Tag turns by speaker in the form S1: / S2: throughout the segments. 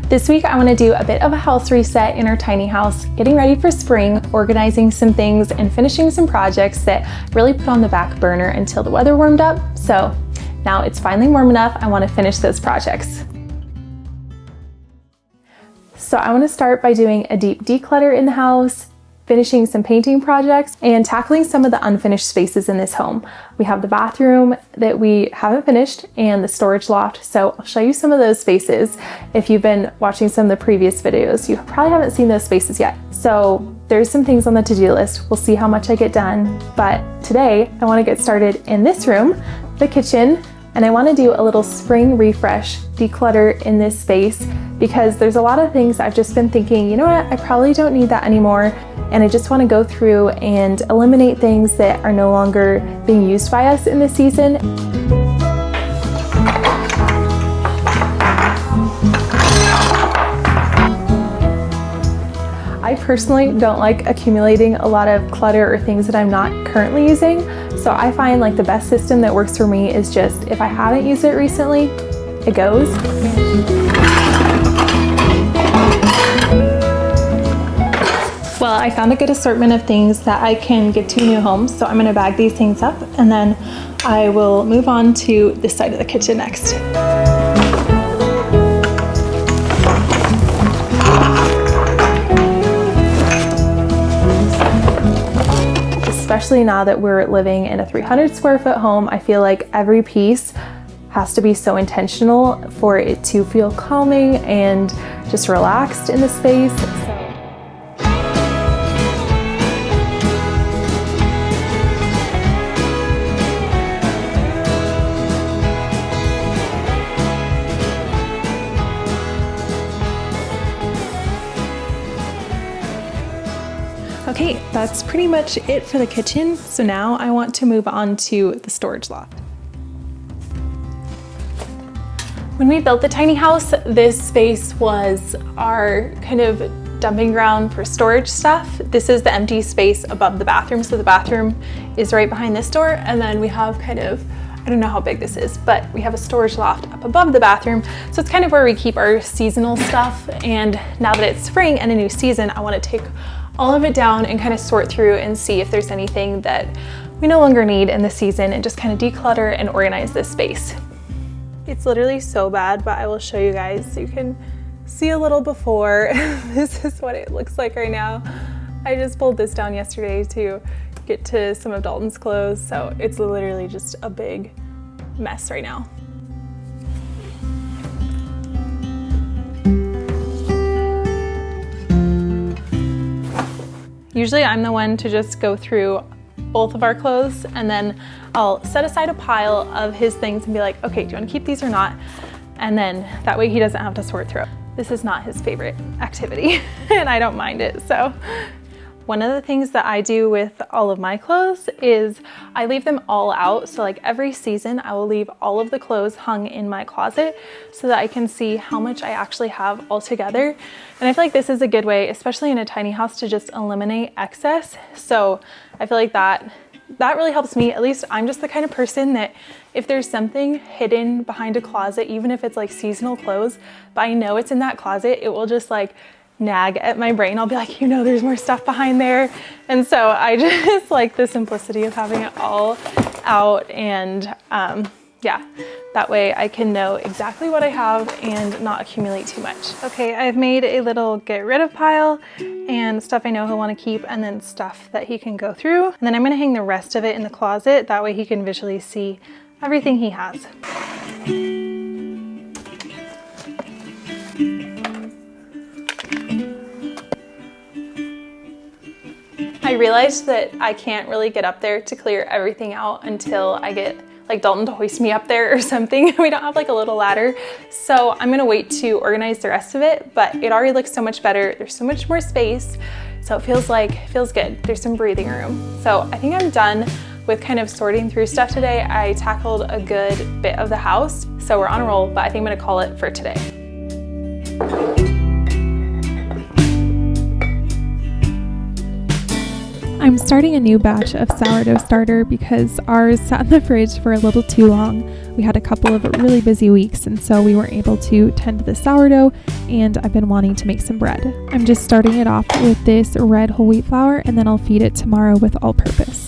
S1: This week I want to do a bit of a house reset in our tiny house, getting ready for spring, organizing some things, and finishing some projects that really put on the back burner until the weather warmed up. So now it's finally warm enough, I want to finish those projects. So I want to start by doing a deep declutter in the house, finishing some painting projects, and tackling some of the unfinished spaces in this home. We have the bathroom that we haven't finished and the storage loft, so I'll show you some of those spaces. If you've been watching some of the previous videos, you probably haven't seen those spaces yet. So there's some things on the to-do list. We'll see how much I get done, but today I want to get started in this room, the kitchen, and I want to do a little spring refresh, declutter in this space, because there's a lot of things I've just been thinking, you know what, I probably don't need that anymore. And I just want to go through and eliminate things that are no longer being used by us in this season. I personally don't like accumulating a lot of clutter or things that I'm not currently using. So I find like the best system that works for me is just, if I haven't used it recently, it goes. Well, I found a good assortment of things that I can give to a new home, so I'm gonna bag these things up and then I will move on to this side of the kitchen next. Especially now that we're living in a 300 square foot home, I feel like every piece has to be so intentional for it to feel calming and just relaxed in the space. Okay, that's pretty much it for the kitchen. So now I want to move on to the storage loft. When we built the tiny house, this space was our kind of dumping ground for storage stuff. This is the empty space above the bathroom. So the bathroom is right behind this door. And then we have kind of, I don't know how big this is, but we have a storage loft up above the bathroom. So it's kind of where we keep our seasonal stuff. And now that it's spring and a new season, I want to take all of it down and kind of sort through and see if there's anything that we no longer need in the season and just kind of declutter and organize this space. It's literally so bad, but I will show you guys so you can see a little before. This is what it looks like right now. I just pulled this down yesterday to get to some of Dalton's clothes, so it's literally just a big mess right now. Usually I'm the one to just go through both of our clothes and then I'll set aside a pile of his things and be like, okay, do you want to keep these or not? And then that way he doesn't have to sort through. This is not his favorite activity and I don't mind it. So one of the things that I do with all of my clothes is I leave them all out. So like every season I will leave all of the clothes hung in my closet so that I can see how much I actually have all together. And I feel like this is a good way, especially in a tiny house, to just eliminate excess. So I feel like that really helps me. At least I'm just the kind of person that if there's something hidden behind a closet, even if it's like seasonal clothes, but I know it's in that closet, it will just like nag at my brain. I'll be like, you know, there's more stuff behind there. And so I just like the simplicity of having it all out, and yeah, that way I can know exactly what I have and not accumulate too much. Okay, I've made a little get rid of pile and stuff I know he'll want to keep, and then stuff that he can go through. And then I'm going to hang the rest of it in the closet. That way he can visually see everything he has. I realized that I can't really get up there to clear everything out until I get like Dalton to hoist me up there or something. We don't have like a little ladder. So I'm gonna wait to organize the rest of it, but it already looks so much better. There's so much more space. So it feels good. There's some breathing room. So I think I'm done with kind of sorting through stuff today. I tackled a good bit of the house. So we're on a roll, but I think I'm gonna call it for today. I'm starting a new batch of sourdough starter because ours sat in the fridge for a little too long. We had a couple of really busy weeks, and so we weren't able to tend to the sourdough, and I've been wanting to make some bread. I'm just starting it off with this red whole wheat flour, and then I'll feed it tomorrow with all-purpose.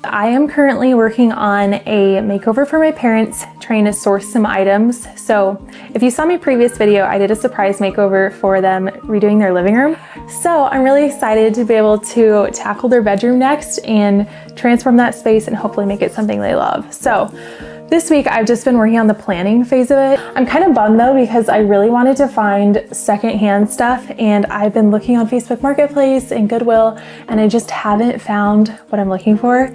S1: I am currently working on a makeover for my parents, trying to source some items. So if you saw my previous video, I did a surprise makeover for them redoing their living room. So I'm really excited to be able to tackle their bedroom next and transform that space and hopefully make it something they love. So this week I've just been working on the planning phase of it. I'm kind of bummed though because I really wanted to find secondhand stuff, and I've been looking on Facebook Marketplace and Goodwill, and I just haven't found what I'm looking for.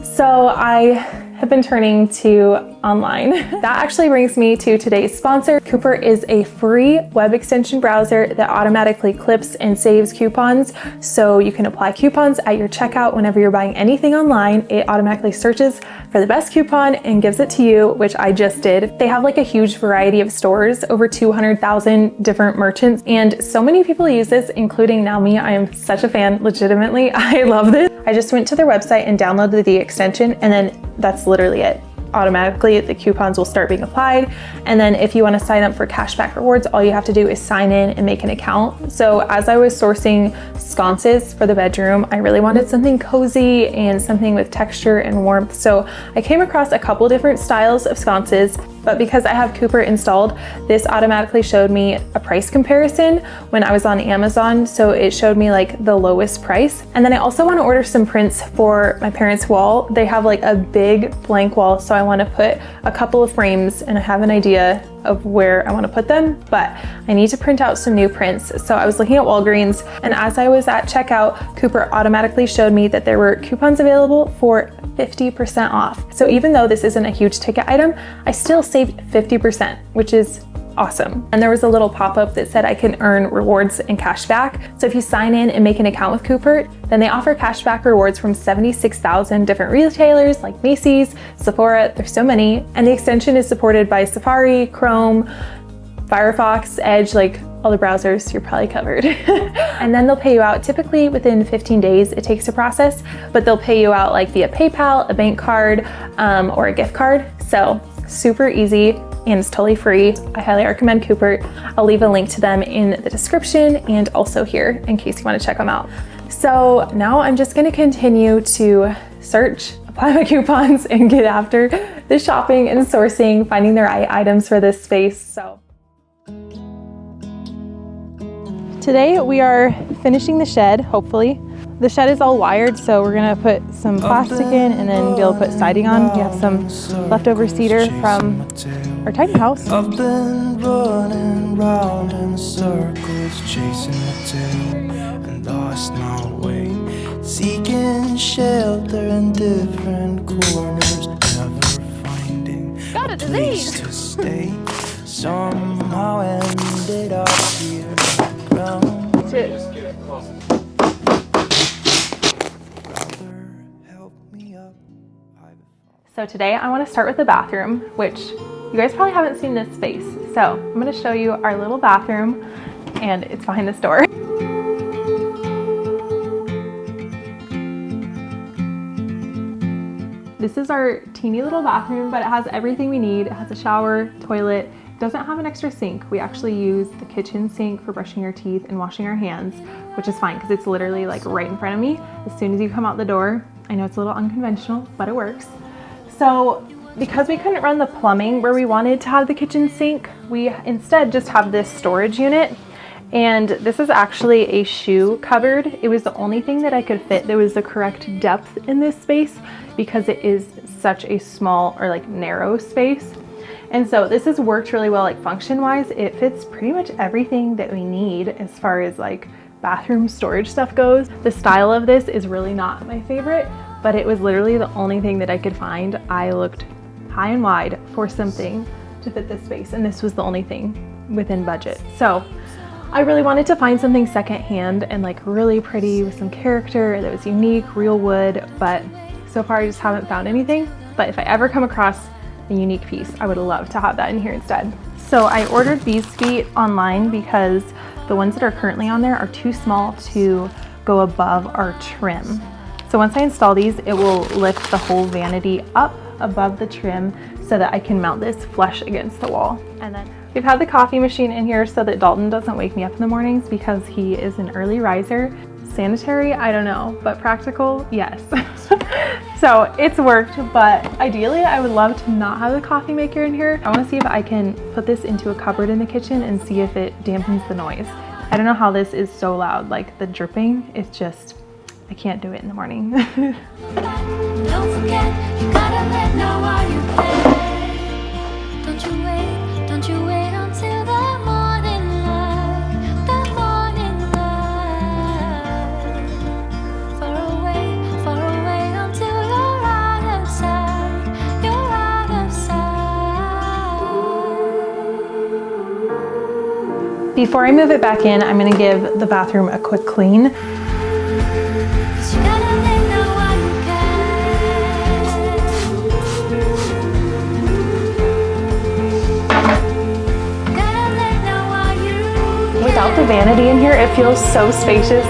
S1: So I have been turning to online. That actually brings me to today's sponsor. Cooper is a free web extension browser that automatically clips and saves coupons. So you can apply coupons at your checkout whenever you're buying anything online. It automatically searches for the best coupon and gives it to you, which I just did. They have like a huge variety of stores, over 200,000 different merchants, and so many people use this, including now me. I am such a fan, legitimately. I love this. I just went to their website and downloaded the extension, and then that's literally it. Automatically, the coupons will start being applied. And then if you want to sign up for cashback rewards, all you have to do is sign in and make an account. So as I was sourcing sconces for the bedroom, I really wanted something cozy and something with texture and warmth. So I came across a couple different styles of sconces, but because I have Cooper installed, this automatically showed me a price comparison when I was on Amazon. So it showed me like the lowest price. And then I also want to order some prints for my parents' wall. They have like a big blank wall, so I want to put a couple of frames, and I have an idea of where I want to put them, but I need to print out some new prints. So I was looking at Walgreens, and as I was at checkout, Cooper automatically showed me that there were coupons available for 50% off. So even though this isn't a huge ticket item, I still saved 50%, which is awesome. And there was a little pop-up that said I can earn rewards and cash back. So if you sign in and make an account with Cooper, then they offer cashback rewards from 76,000 different retailers like Macy's, Sephora, there's so many. And the extension is supported by Safari, Chrome, Firefox, Edge, like all the browsers, you're probably covered. And then they'll pay you out typically within 15 days it takes to process, but they'll pay you out like via PayPal, a bank card, or a gift card. So super easy, and it's totally free. I highly recommend Cooper. I'll leave a link to them in the description and also here in case you want to check them out. So now I'm just going to continue to search, apply my coupons, and get after the shopping and sourcing, finding the right items for this space. So today we are finishing the shed, hopefully. The shed is all wired, so we're gonna put some plastic in and then be able to put siding on. We have some leftover cedar from our tiny house.
S2: I've been running round in circles, chasing my tail and lost my way, seeking shelter in different corners, never finding a place to stay. Somehow ended up here.
S1: So today I want to start with the bathroom, which you guys probably haven't seen this space. So I'm going to show you our little bathroom, and it's behind this door. This is our teeny little bathroom, but it has everything we need. It has a shower, toilet. It doesn't have an extra sink. We actually use the kitchen sink for brushing our teeth and washing our hands, which is fine because it's literally like right in front of me. As soon as you come out the door, I know it's a little unconventional, but it works. So because we couldn't run the plumbing where we wanted to have the kitchen sink, we instead just have this storage unit. And this is actually a shoe cupboard. It was the only thing that I could fit that was the correct depth in this space because it is such a small or like narrow space. And so this has worked really well, like function wise. It fits pretty much everything that we need as far as like bathroom storage stuff goes. The style of this is really not my favorite, but it was literally the only thing that I could find. I looked high and wide for something to fit this space, and this was the only thing within budget. So I really wanted to find something secondhand and like really pretty with some character that was unique, real wood, but so far I just haven't found anything. but if I ever come across a unique piece, I would love to have that in here instead. So I ordered these feet online because the ones that are currently on there are too small to go above our trim. So once I install these, it will lift the whole vanity up above the trim so that I can mount this flush against the wall. And then we've had the coffee machine in here so that Dalton doesn't wake me up in the mornings because he is an early riser. Sanitary, I don't know, but practical, yes. So it's worked, but ideally I would love to not have the coffee maker in here. I want to see if I can put this into a cupboard in the kitchen and see if it dampens the noise. I don't know how this is so loud, like the dripping, it's just, I can't do it in the morning.
S3: Don't forget, you gotta let know while you play. Don't you wait until the morning light, far away until you're out of sight,
S1: Before I move it back in, I'm gonna give the bathroom a quick clean. Without the vanity in here, it feels so spacious.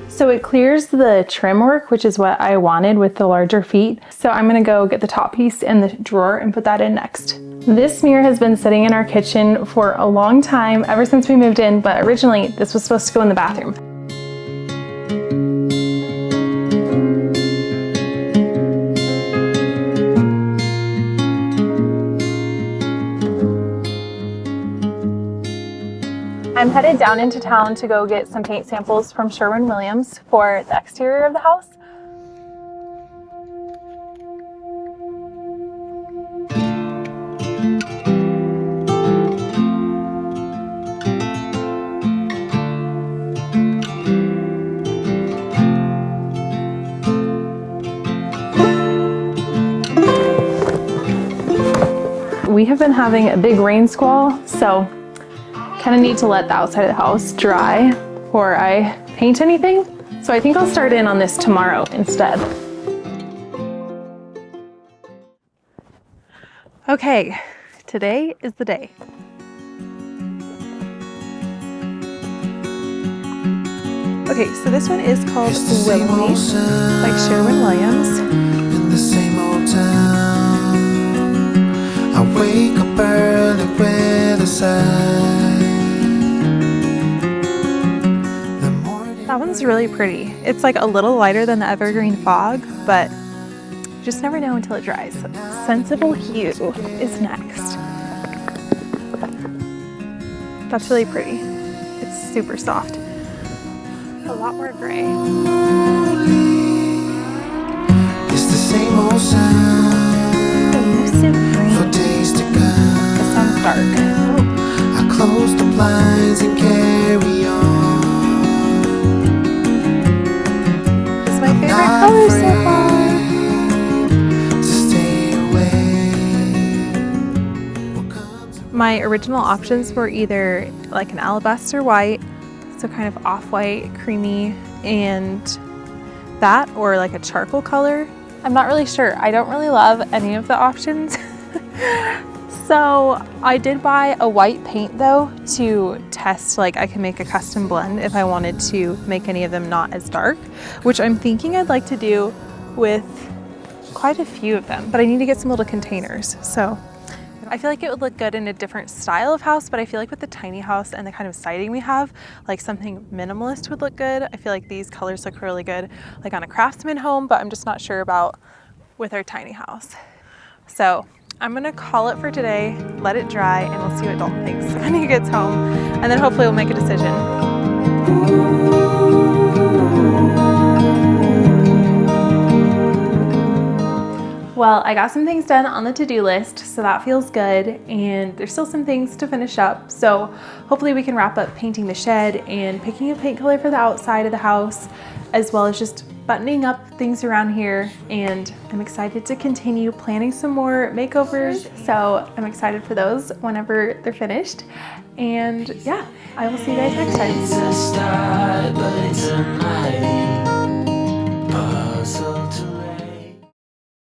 S1: So it clears the trim work, which is what I wanted with the larger feet. So I'm gonna go get the top piece in the drawer and put that in next. This mirror has been sitting in our kitchen for a long time, ever since we moved in, but originally this was supposed to go in the bathroom. I'm headed down into town to go get some paint samples from Sherwin-Williams for the exterior of the house. We have been having a big rain squall, so kind of need to let the outside of the house dry before I paint anything. So I think I'll start in on this tomorrow instead. Okay, today is the day. Okay, so this one is called Willowly by Sherwin-Williams.
S2: In the same old town, I wake up early with a sigh.
S1: That one's really pretty. It's like a little lighter than the evergreen fog, but you just never know until it dries. Sensible Hue is next. That's really pretty. It's super soft. A lot more gray.
S2: It's the same old sound.
S1: Elusive green.
S2: For days to come.
S1: The sun's dark.
S2: I close the blinds and carry on.
S1: My favorite color so far.
S2: To stay away.
S1: My original options were either like an alabaster white, so kind of off-white, creamy, and that, or like a charcoal color. I'm not really sure. I don't really love any of the options. So I did buy a white paint though to test, like I can make a custom blend if I wanted to make any of them not as dark, which I'm thinking I'd like to do with quite a few of them, but I need to get some little containers. So I feel like it would look good in a different style of house, but I feel like with the tiny house and the kind of siding we have, like something minimalist would look good. I feel like these colors look really good like on a craftsman home, but I'm just not sure about with our tiny house. So I'm gonna call it for today, let it dry, and we'll see what Dalton thinks when he gets home. And then hopefully we'll make a decision. Well, I got some things done on the to-do list, so that feels good. And there's still some things to finish up. So hopefully we can wrap up painting the shed and picking a paint color for the outside of the house, as well as just buttoning up things around here, and I'm excited to continue planning some more makeovers. So I'm excited for those whenever they're finished. And yeah, I will see you guys next time.
S2: It's a start, but it's a mighty